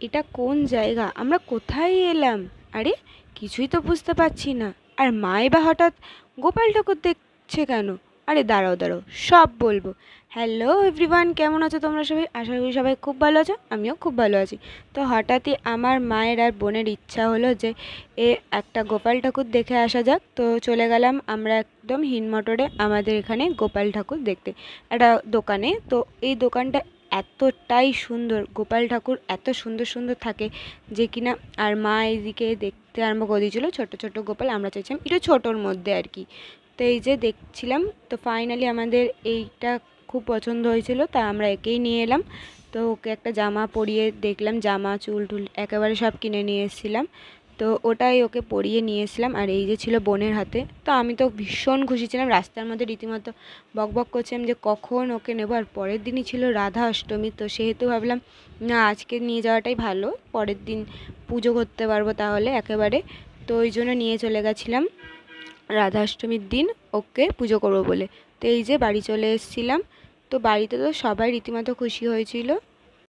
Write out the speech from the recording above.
এটা কোন জায়গা? আমরা কোথায় এলাম? আরে কিছুই তো বুঝতে পারছি না। আর মাই বা হঠাৎ গোপাল ঠাকুর দেখছে কেন? আরে দাঁড়াও দাঁড়াও, সব বলবো। হ্যালো এভরিওয়ান, কেমন আছো তোমরা সবাই? আশা করি সবাই খুব ভালো আছো, আমিও খুব ভালো আছি। তো হঠাৎই আমার মায়ের আর বোনের ইচ্ছা হলো যে একটা গোপাল ঠাকুর দেখে আসা যাক। তো চলে গেলাম আমরা একদম হিনমটরে আমাদের এখানে গোপাল ঠাকুর দেখতে, একটা দোকানে। তো এই দোকানটা এতটাই সুন্দর, গোপাল ঠাকুর এত সুন্দর সুন্দর থাকে যে কিনা। আর মা এইদিকে দেখতে আরম্ভ করে দিয়েছিলো ছোট ছোট গোপাল, আমরা চাইছিলাম একটু ছোটোর মধ্যে আর কি। তো এই যে দেখছিলাম, তো ফাইনালি আমাদের এইটা খুব পছন্দ হয়েছিল, তা আমরা একেই নিয়ে এলাম। তো ওকে একটা জামা পরিয়ে দেখলাম, জামা চুল টুল একেবারে সব কিনে নিয়ে এসেছিলাম। তো ওটাই ওকে পরিয়ে নিয়ে এসেছিলাম। আর এই যে ছিল বোনের হাতে, তো আমি তো ভীষণ খুশি ছিলাম, রাস্তার মধ্যে রীতিমতো বক বক করছিলাম যে কখন ওকে নেবো। আর পরের দিনই ছিল রাধা অষ্টমী, তো সেহেতু ভাবলাম না, আজকে নিয়ে যাওয়াটাই ভালো, পরের দিন পুজো করতে পারবো তাহলে একেবারে। তো ওই জন্য নিয়ে চলে গেছিলাম রাধা অষ্টমীর দিন ওকে পুজো করবো বলে। তো এই যে বাড়ি চলে এসেছিলাম। তো বাড়িতে তো সবাই রীতিমতো খুশি হয়েছিল।